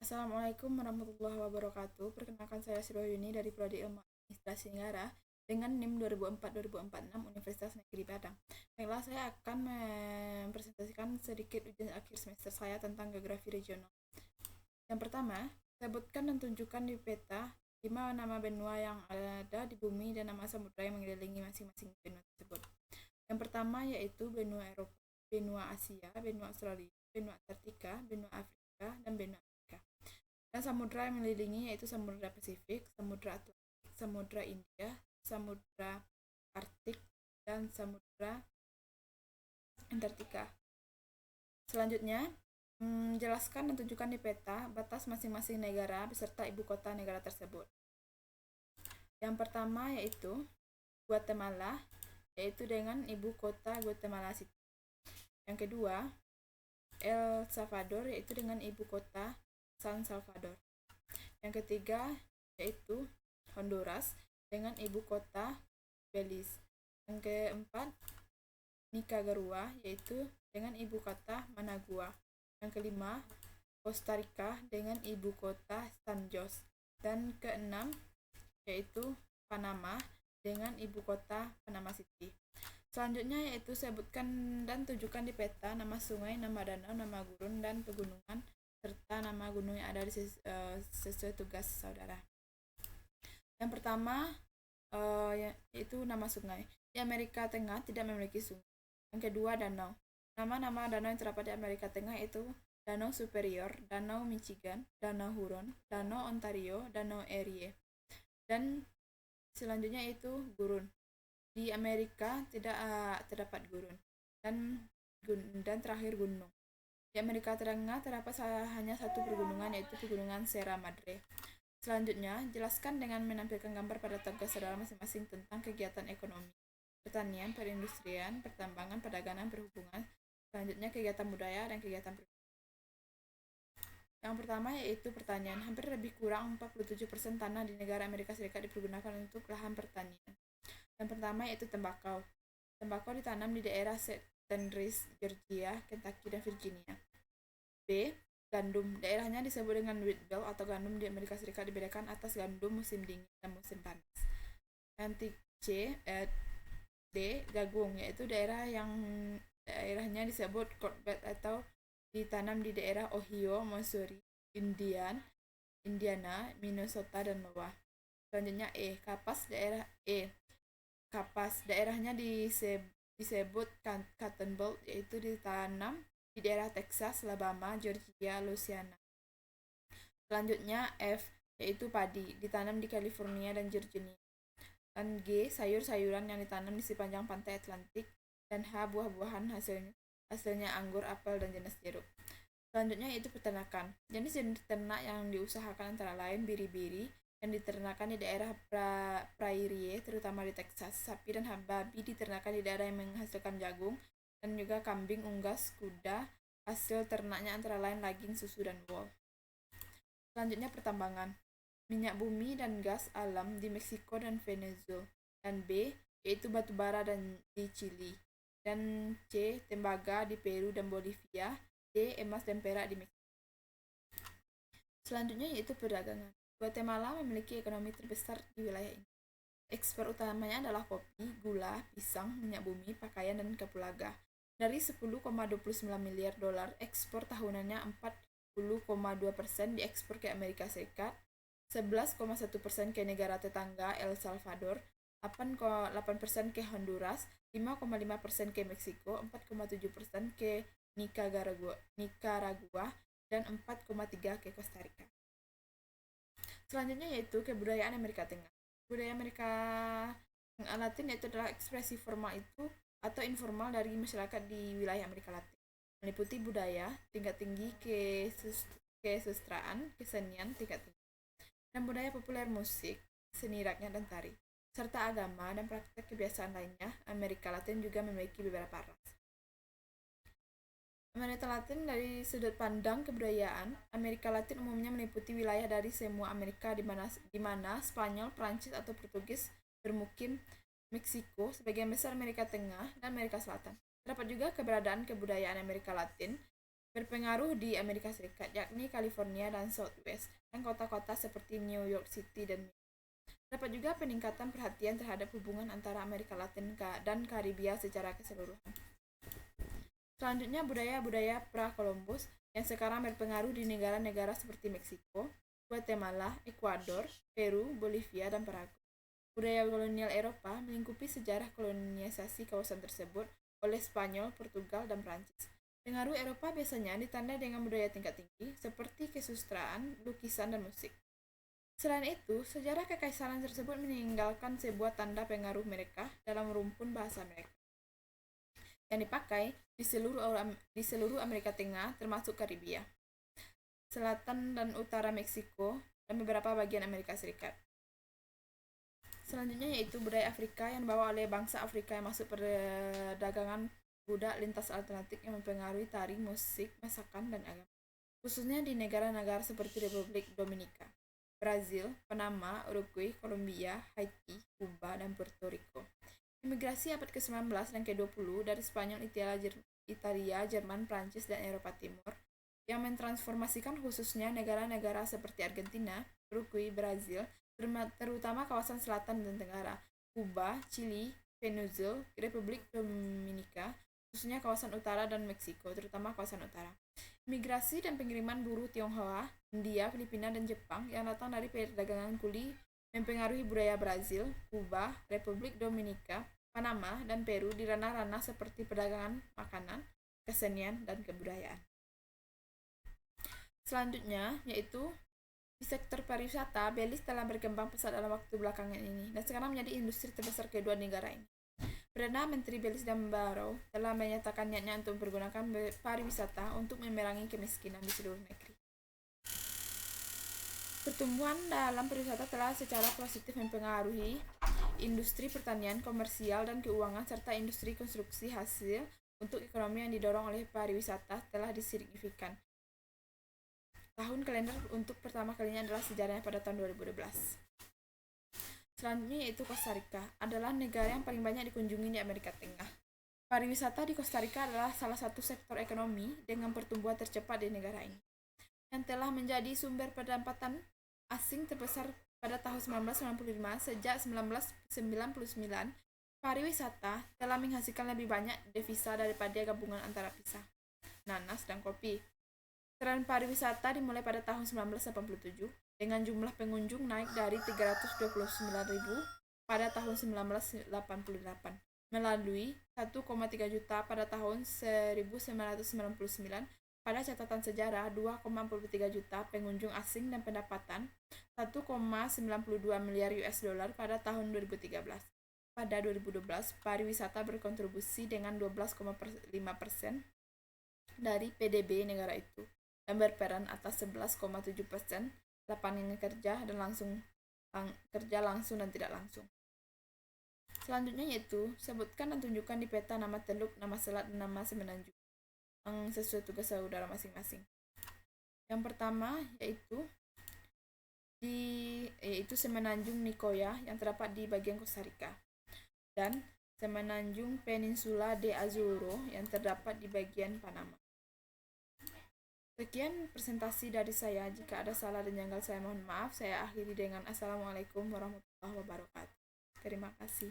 Assalamualaikum warahmatullahi wabarakatuh. Perkenalkan saya Sriwayuni dari Prodi Ilmu Administrasi Negara dengan NIM 2004-2046 Universitas Negeri Padang. Baiklah, saya akan mempresentasikan sedikit ujian akhir semester saya tentang geografi regional. Yang pertama, sebutkan dan tunjukkan di peta 5 nama benua yang ada di bumi dan nama samudra yang mengelilingi masing-masing benua tersebut. Yang pertama yaitu benua Eropa, benua Asia, benua Australia, benua Antartika, benua Afrika, dan benua Amerika. Dan samudra yang mengelilingi yaitu Samudra Pasifik, Samudra Atlantik, Samudra India, Samudra Arktik, dan Samudra Antartika. Selanjutnya, jelaskan dan tunjukkan di peta batas masing-masing negara beserta ibu kota negara tersebut. Yang pertama yaitu Guatemala, yaitu dengan ibu kota Guatemala City. Yang kedua, El Salvador, yaitu dengan ibu kota San Salvador. Yang ketiga yaitu Honduras dengan ibu kota Belize. Yang keempat, Nicaragua, yaitu dengan ibu kota Managua. Yang kelima, Costa Rica dengan ibu kota San Jose. Dan keenam yaitu Panama dengan ibu kota Panama City. Selanjutnya yaitu sebutkan dan tunjukkan di peta nama sungai, nama danau, nama gurun, dan pegunungan serta nama gunung yang ada di sesuai tugas saudara. Yang pertama yaitu nama sungai. Di Amerika Tengah tidak memiliki sungai. Yang kedua, danau. Nama-nama danau yang terdapat di Amerika Tengah itu Danau Superior, Danau Michigan, Danau Huron, Danau Ontario, Danau Erie. Dan selanjutnya itu gurun. Di Amerika tidak terdapat gurun. Dan terakhir gunung. Di Amerika Tengah terdapat hanya satu pegunungan, yaitu Pegunungan Sierra Madre. Selanjutnya, jelaskan dengan menampilkan gambar pada tugas saudara masing-masing tentang kegiatan ekonomi, pertanian, perindustrian, pertambangan, perdagangan, perhubungan. Selanjutnya, kegiatan budaya dan kegiatan pribadi. Yang pertama yaitu pertanian. Hampir lebih kurang 47% tanah di negara Amerika Serikat dipergunakan untuk lahan pertanian. Yang pertama yaitu tembakau. Tembakau ditanam di daerah Tennessee, Georgia, Kentucky, dan Virginia. B. Gandum. Daerahnya disebut dengan wheat belt atau gandum di Amerika Serikat dibedakan atas gandum musim dingin dan musim panas. Nanti D. Jagung, yaitu daerahnya disebut cornbelt atau ditanam di daerah Ohio, Missouri, Indiana, Minnesota, dan Iowa. Selanjutnya kapas. Kapas daerahnya disebut cotton belt, yaitu ditanam di daerah Texas, Alabama, Georgia, Louisiana. Selanjutnya F, yaitu padi, ditanam di California dan Virginia. Dan G, sayur-sayuran yang ditanam di sepanjang pantai Atlantik. Dan H, buah-buahan hasilnya anggur, apel, dan jenis jeruk. Selanjutnya itu peternakan. Jenis-jenis ternak yang diusahakan antara lain biri-biri yang diternakan di daerah prairie, terutama di Texas. Sapi dan babi diternakan di daerah yang menghasilkan jagung, dan juga kambing, unggas, kuda. Hasil ternaknya antara lain daging, susu, dan wool. Selanjutnya pertambangan. Minyak bumi dan gas alam di Meksiko dan Venezuela. Dan B, yaitu batu bara di Chili. Dan C, tembaga di Peru dan Bolivia. D, emas dan perak di Meksiko. Selanjutnya yaitu perdagangan. Guatemala memiliki ekonomi terbesar di wilayah ini. Ekspor utamanya adalah kopi, gula, pisang, minyak bumi, pakaian, dan kapulaga. Dari 10,29 miliar dolar, ekspor tahunannya 40,2% diekspor ke Amerika Serikat, 11,1% ke negara tetangga El Salvador, 8,8% ke Honduras, 5,5% ke Meksiko, 4,7% ke Nicaragua, dan 4,3% ke Costa Rica. Selanjutnya yaitu kebudayaan Amerika Tengah. Budaya Amerika Latin yaitu adalah ekspresi formal itu atau informal dari masyarakat di wilayah Amerika Latin, meliputi budaya tingkat tinggi, kesusastraan, kesenian tingkat tinggi, dan budaya populer, musik, seni rakyat, dan tari, serta agama dan praktek kebiasaan lainnya. Amerika Latin juga memiliki beberapa ras. Amerika Latin dari sudut pandang kebudayaan, Amerika Latin umumnya meliputi wilayah dari semua Amerika di mana Spanyol, Prancis, atau Portugis bermukim, Meksiko, sebagian besar Amerika Tengah, dan Amerika Selatan. Terdapat juga keberadaan kebudayaan Amerika Latin berpengaruh di Amerika Serikat, yakni California dan Southwest, dan kota-kota seperti New York City dan Miami. Dapat juga peningkatan perhatian terhadap hubungan antara Amerika Latin dan Karibia secara keseluruhan. Selanjutnya, budaya-budaya pra-Columbus yang sekarang berpengaruh di negara-negara seperti Meksiko, Guatemala, Ekuador, Peru, Bolivia, dan Paraguay. Budaya kolonial Eropa melingkupi sejarah kolonisasi kawasan tersebut oleh Spanyol, Portugal, dan Prancis. Pengaruh Eropa biasanya ditandai dengan budaya tingkat tinggi seperti kesusastraan, lukisan, dan musik. Selain itu, sejarah kekaisaran tersebut meninggalkan sebuah tanda pengaruh mereka dalam rumpun bahasa mereka yang dipakai di seluruh Amerika Tengah termasuk Karibia, Selatan dan Utara Meksiko, dan beberapa bagian Amerika Serikat. Selanjutnya yaitu budaya Afrika yang dibawa oleh bangsa Afrika yang masuk perdagangan budak lintas alternatif yang mempengaruhi tari, musik, masakan, dan agama, khususnya di negara-negara seperti Republik Dominika, Brazil, Panama, Uruguay, Kolombia, Haiti, Kuba, dan Puerto Rico. Imigrasi abad ke-19 dan ke-20 dari Spanyol, Italia, Jerman, Prancis, dan Eropa Timur yang mentransformasikan khususnya negara-negara seperti Argentina, Uruguay, Brazil, terutama kawasan selatan dan tenggara, Kuba, Chili, Venezuela, Republik Dominika, khususnya kawasan utara, dan Meksiko, terutama kawasan utara. Migrasi dan pengiriman buruh Tionghoa, India, Filipina, dan Jepang yang datang dari perdagangan kuli mempengaruhi budaya Brazil, Kuba, Republik Dominika, Panama, dan Peru di ranah-ranah seperti perdagangan makanan, kesenian, dan kebudayaan. Selanjutnya yaitu di sektor pariwisata, Belize telah berkembang pesat dalam waktu belakangan ini dan sekarang menjadi industri terbesar kedua negara ini. Perdana Menteri Belize dan Barrow telah menyatakan niatnya untuk menggunakan pariwisata untuk memerangi kemiskinan di seluruh negeri. Pertumbuhan dalam pariwisata telah secara positif mempengaruhi industri pertanian, komersial, dan keuangan, serta industri konstruksi hasil untuk ekonomi yang didorong oleh pariwisata telah disignifikan. Tahun kalender untuk pertama kalinya adalah sejarahnya pada tahun 2012. Selanjutnya yaitu Costa Rica, adalah negara yang paling banyak dikunjungi di Amerika Tengah. Pariwisata di Costa Rica adalah salah satu sektor ekonomi dengan pertumbuhan tercepat di negara ini, yang telah menjadi sumber pendapatan asing terbesar pada tahun 1995. Sejak 1999, pariwisata telah menghasilkan lebih banyak devisa daripada gabungan antara pisang, nanas, dan kopi. Tren pariwisata dimulai pada tahun 1987 dengan jumlah pengunjung naik dari 329.000 pada tahun 1988 melalui 1,3 juta pada tahun 1999. Pada catatan sejarah, 2,43 juta pengunjung asing dan pendapatan 1,92 miliar US dollar pada tahun 2013. Pada 2012, pariwisata berkontribusi dengan 12,5% dari PDB negara itu dan berperan atas 11,7% lapangan kerja langsung dan tidak langsung. Selanjutnya yaitu sebutkan dan tunjukkan di peta nama teluk, nama selat, dan nama semenanjung sesuai tugas saudara masing-masing. Yang pertama yaitu semenanjung Nicoya yang terdapat di bagian Costa Rica, dan semenanjung Peninsula de Azuro yang terdapat di bagian Panama. Sekian presentasi dari saya. Jika ada salah dan janggal, saya mohon maaf. Saya akhiri dengan Assalamualaikum warahmatullahi wabarakatuh. Terima kasih.